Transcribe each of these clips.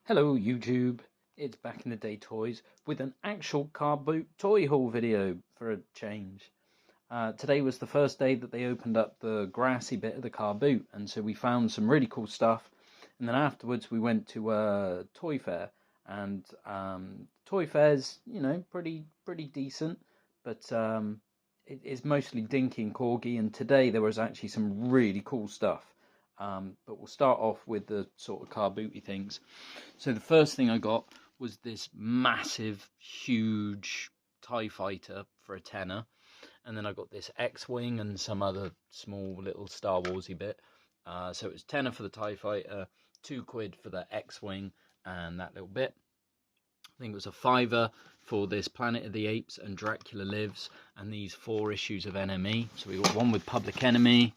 Hello YouTube, it's Back in the Day Toys with an actual Carboot toy haul video for a change. Today was the first day that they opened up the grassy bit of the Carboot, and so we found some really cool stuff, and then afterwards we went to a toy fair, and toy fair's, pretty decent, but it's mostly dinky and corgi, and today there was actually some really cool stuff. But we'll start off with the sort of car booty things. So the first thing I got was this massive, huge TIE fighter for a tenner. And then I got this X-Wing and some other small little Star Warsy bit. So it was tenner for the TIE fighter, £2 for the X-Wing and that little bit. I think it was a £5 for this Planet of the Apes and Dracula Lives and these 4 issues of NME. So we got one with Public Enemy,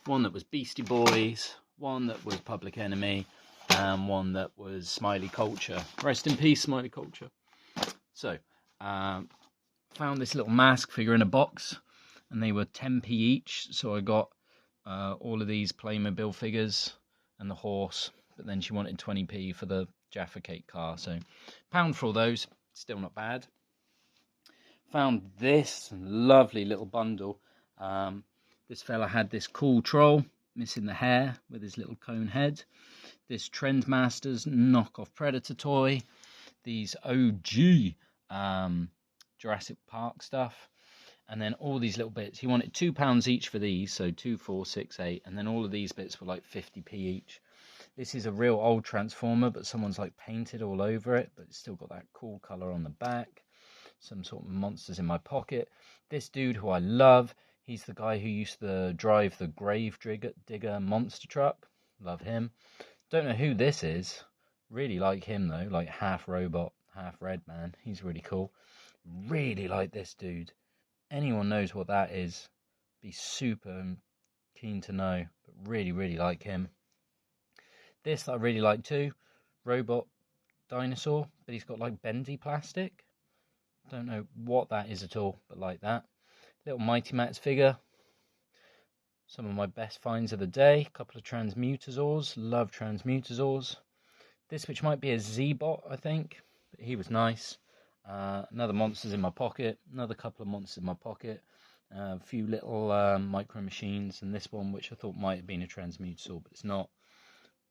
one that was Beastie Boys, one that was Public Enemy, and one that was Smiley Culture. Rest in peace, Smiley Culture. So, found this little mask figure in a box, and they were 10p each. So I got all of these Playmobil figures and the horse, but then she wanted 20p for the Jaffa Cake car. So, £1 for all those, still not bad. Found this lovely little bundle. This fella had this cool troll, missing the hair with his little cone head. This Trendmasters knockoff Predator toy. These OG Jurassic Park stuff. And then all these little bits. He wanted £2 each for these, so 2, 4, 6, 8. And then all of these bits were like 50p each. This is a real old Transformer, but someone's like painted all over it. But it's still got that cool colour on the back. Some sort of monsters in my pocket. This dude who I love. He's the guy who used to drive the Grave Digger monster truck. Love him. Don't know who this is. Really like him though. Like half robot, half red man. He's really cool. Really like this dude. Anyone knows what that is, be super keen to know. But really like him. This I really like too. Robot dinosaur. But he's got like bendy plastic. Don't know what that is at all. But like that. Little Mighty Mats figure. Some of my best finds of the day. A couple of Transmutasaurs. Love Transmutasaurs. This, which might be a Z-Bot, I think. But he was nice. Another monsters in my pocket. Another couple of monsters in my pocket. A few little micro machines. And this one, which I thought might have been a Transmutasaur, but it's not.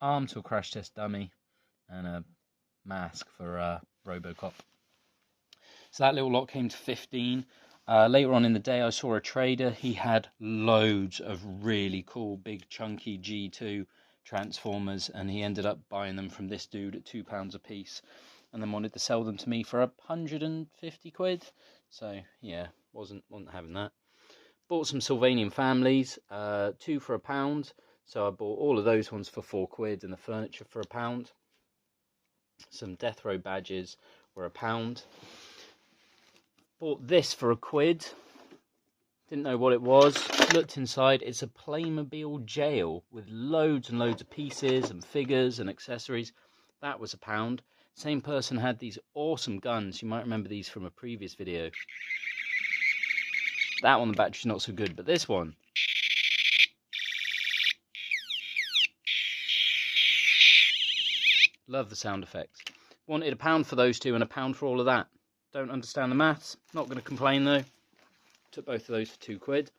Arm to a crash test dummy. And a mask for Robocop. So that little lot came to 15. Later on in the day, I saw a trader. He had loads of really cool, big, chunky G2 Transformers, and he ended up buying them from this dude at £2 a piece, and then wanted to sell them to me for £150. So yeah, wasn't having that. Bought some Sylvanian families, 2 for £1. So I bought all of those ones for £4 and the furniture for £1. Some Death Row badges were £1. Bought this for £1. Didn't know what it was. Looked inside. It's a Playmobil jail with loads and loads of pieces and figures and accessories. That was £1. Same person had these awesome guns. You might remember these from a previous video. That one, the battery's not so good, but this one. Love the sound effects. Wanted £1 for those two and £1 for all of that. Don't understand the maths. Not going to complain though. Took both of those for £2.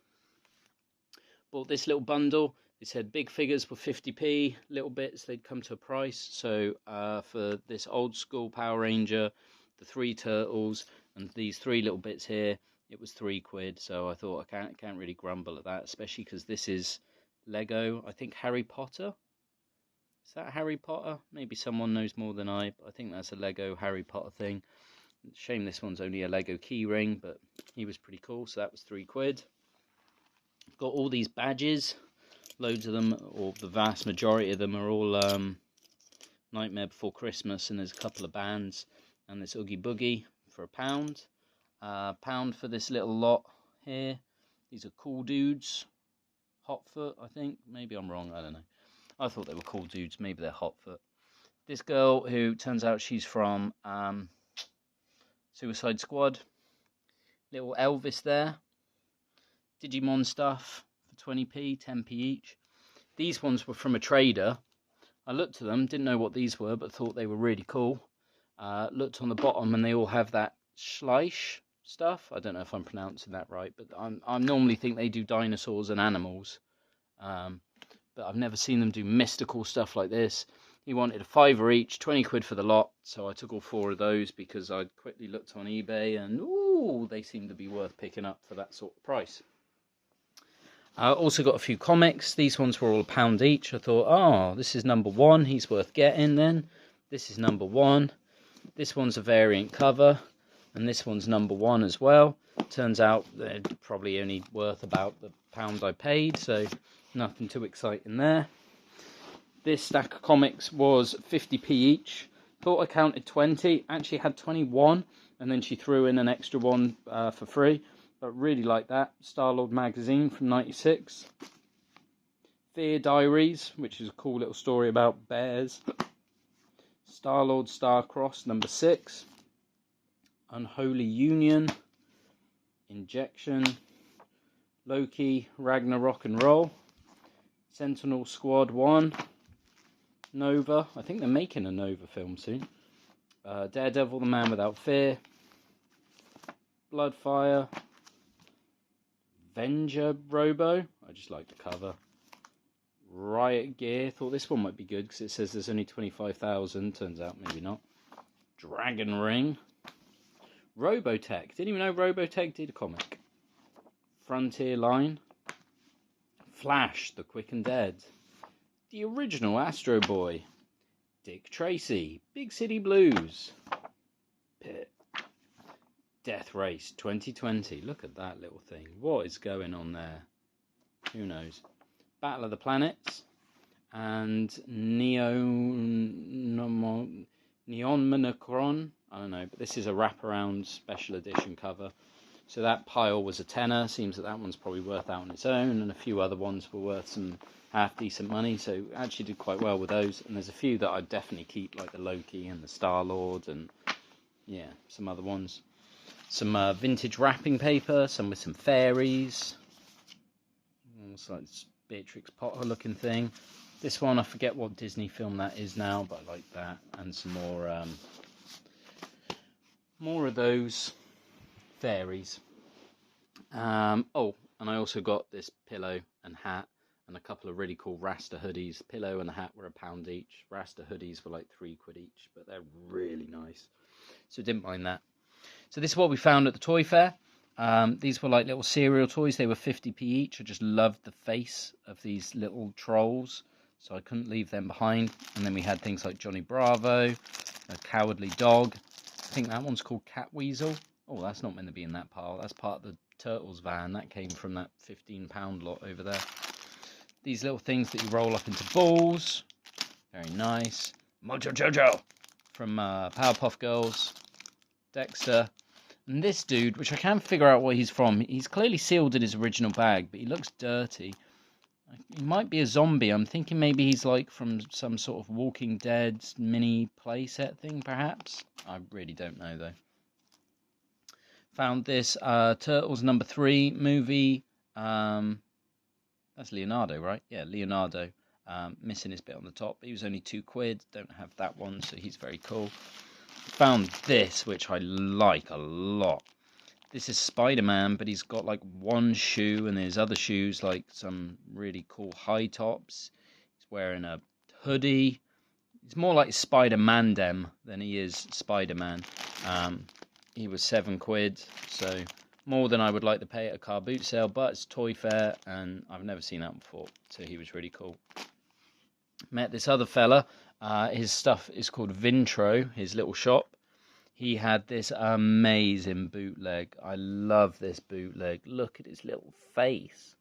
Bought this little bundle. It said big figures were 50p. Little bits, they'd come to a price. So for this old school Power Ranger, the 3 turtles, and these 3 little bits here, it was £3. So I thought I can't really grumble at that, especially because this is Lego. I think Harry Potter. Is that Harry Potter? Maybe someone knows more than I. But I think that's a Lego Harry Potter thing. Shame this one's only a Lego key ring, but he was pretty cool, so that was £3. Got all these badges. Loads of them, or the vast majority of them, are all Nightmare Before Christmas, and there's a couple of bands. And this Oogie Boogie for £1. £1 for this little lot here. These are cool dudes. Hotfoot, I think. Maybe I'm wrong, I don't know. I thought they were cool dudes, maybe they're Hotfoot. This girl, who turns out she's from Suicide Squad. Little Elvis there. Digimon stuff for 20p, 10p each. These ones were from a trader. I looked at them, didn't know what these were, but thought they were really cool. Looked on the bottom, and they all have that Schleich stuff. I don't know if I'm pronouncing that right, but I normally think they do dinosaurs and animals. But I've never seen them do mystical stuff like this. He wanted a fiver each, 20 quid for the lot, so I took all 4 of those because I quickly looked on eBay and ooh, they seem to be worth picking up for that sort of price. I also got a few comics. These ones were all £1 each. I thought, oh, this is number 1. He's worth getting then. This is number 1. This one's a variant cover, and this one's number 1 as well. Turns out they're probably only worth about the £1 I paid, so nothing too exciting there. This stack of comics was 50p each. Thought I counted 20. Actually had 21, and then she threw in an extra one for free. But really like that. Star-Lord magazine from '96. Fear Diaries, which is a cool little story about bears. Star-Lord Starcross, number 6. Unholy Union. Injection. Loki, Ragnarok and Roll. Sentinel Squad 1. Nova. I think they're making a Nova film soon. Daredevil, The Man Without Fear. Bloodfire. Avenger Robo. I just like the cover. Riot Gear. Thought this one might be good because it says there's only 25,000. Turns out maybe not. Dragon Ring. Robotech. Didn't even know Robotech did a comic. Frontier Line. Flash, The Quick and Dead. The original Astro Boy. Dick Tracy. Big City Blues. Pit. Death Race 2020. Look at that little thing. What is going on there? Who knows? Battle of the Planets. And Neon Monocron. I don't know, but this is a wraparound special edition cover. So that pile was a tenner. Seems that one's probably worth out on its own, and a few other ones were worth some half decent money. So actually did quite well with those. And there's a few that I'd definitely keep, like the Loki and the Star-Lord, and yeah, some other ones. Some vintage wrapping paper, some with some fairies. Almost like this Beatrix Potter looking thing. This one, I forget what Disney film that is now, but I like that. And some more of those fairies. Oh, and I also got this pillow and hat and a couple of really cool Rasta hoodies. Pillow and the hat were £1 each. Rasta hoodies were like 3 quid each, but they're really nice. So didn't mind that. So this is what we found at the toy fair. These were like little cereal toys. They were 50p each. I just loved the face of these little trolls, so I couldn't leave them behind. And then we had things like Johnny Bravo, a Cowardly Dog. I think that one's called Cat Weasel. Oh, that's not meant to be in that pile. That's part of the Turtles van. That came from that £15 lot over there. These little things that you roll up into balls. Very nice. Mojo Jojo from Powerpuff Girls. Dexter. And this dude, which I can't figure out where he's from, he's clearly sealed in his original bag, but he looks dirty. He might be a zombie. I'm thinking maybe he's like from some sort of Walking Dead mini playset thing, perhaps. I really don't know, though. Found this Turtles number 3 movie. That's Leonardo, right? Yeah, Leonardo. Missing his bit on the top. He was only 2 quid. Don't have that one, so he's very cool. Found this, which I like a lot. This is Spider-Man, but he's got like one shoe, and his other shoes like some really cool high tops. He's wearing a hoodie. He's more like Spider-Man-dem than he is Spider-Man. He was 7 quid, so more than I would like to pay at a car boot sale, but it's toy fair, and I've never seen that before, so he was really cool. Met this other fella. His stuff is called Vintro, his little shop. He had this amazing bootleg. I love this bootleg. Look at his little face.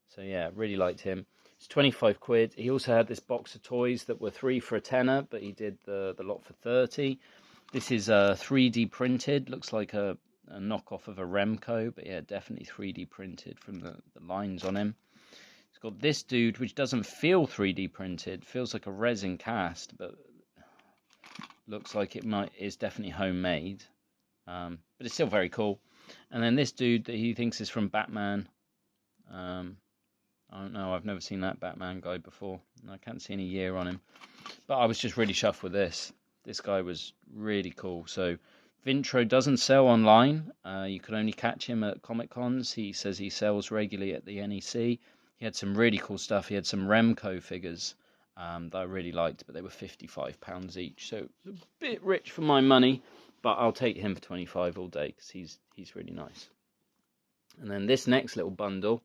So yeah, really liked him. It's 25 quid. He also had this box of toys that were 3 for a tenner, but he did the lot for 30. This is 3D printed. Looks like a knockoff of a Remco, but yeah, definitely 3D printed from the lines on him. It's got this dude, which doesn't feel 3D printed. Feels like a resin cast, but looks like is definitely homemade. But it's still very cool. And then this dude that he thinks is from Batman. I don't know, I've never seen that Batman guy before. I can't see any year on him. But I was just really chuffed with this. This guy was really cool. So Vintro doesn't sell online. You can only catch him at Comic Cons. He says he sells regularly at the NEC. He had some really cool stuff. He had some Remco figures that I really liked, but they were £55 each. So it was a bit rich for my money, but I'll take him for 25 all day because he's really nice. And then this next little bundle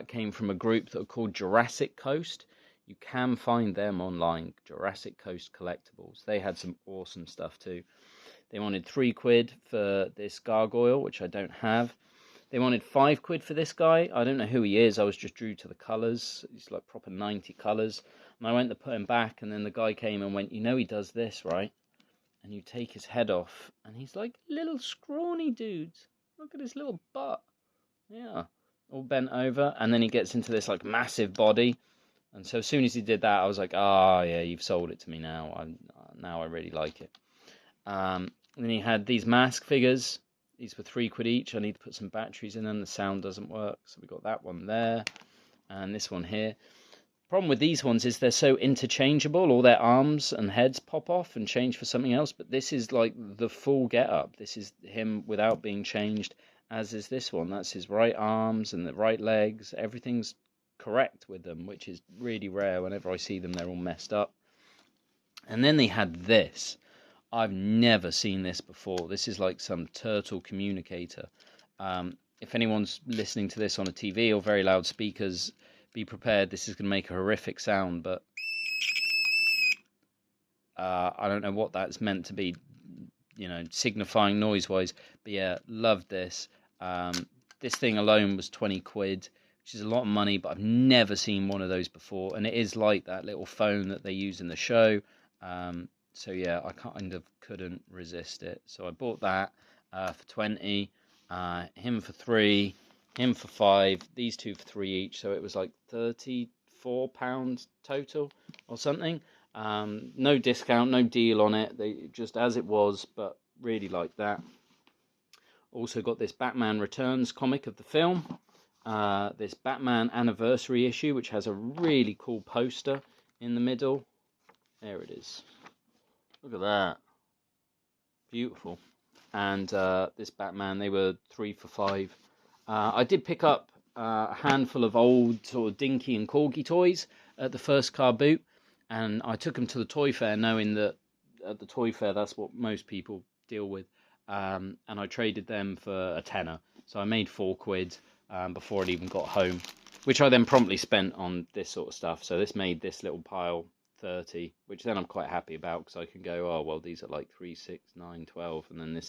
came from a group that are called Jurassic Coast. You can find them online, Jurassic Coast Collectibles. They had some awesome stuff too. They wanted £3 for this gargoyle, which I don't have. They wanted £5 for this guy. I don't know who he is. I was just drew to the colours. He's like proper 90 colours. And I went to put him back, and then the guy came and went, you know he does this, right? And you take his head off, and he's like little scrawny dudes. Look at his little butt. Yeah, all bent over, and then he gets into this like massive body. And so as soon as he did that, I was like, oh, yeah, you've sold it to me now. Now I really like it. And then he had these mask figures. These were £3 each. I need to put some batteries in them. The sound doesn't work. So we got that one there. And this one here. Problem with these ones is they're so interchangeable. All their arms and heads pop off and change for something else. But this is like the full get-up. This is him without being changed, as is this one. That's his right arms and the right legs. Everything's correct with them, which is really rare. Whenever I see them, they're all messed up. And then they had this. I've never seen this before. This is like some turtle communicator. If anyone's listening to this on a TV or very loud speakers, be prepared. This is going to make a horrific sound, but I don't know what that's meant to be, signifying noise-wise. But yeah, loved this. This thing alone was £20, which is a lot of money, but I've never seen one of those before. And it is like that little phone that they use in the show. So yeah, I kind of couldn't resist it. So I bought that for 20, him for 3, him for 5, these two for 3 each. So it was like £34 total or something. No discount, no deal on it. They just as it was, but really like that. Also got this Batman Returns comic of the film. This Batman Anniversary issue, which has a really cool poster in the middle. There it is. Look at that. Beautiful. And this Batman, they were 3 for 5. I did pick up a handful of old sort of Dinky and Corgi toys at the first Carboot, and I took them to the toy fair knowing that at the toy fair that's what most people deal with, and I traded them for a tenner. So I made £4 before it even got home, which I then promptly spent on this sort of stuff. So this made this little pile 30, which then I'm quite happy about because I can go, oh well, these are like 3, 6, 9, 12, and then this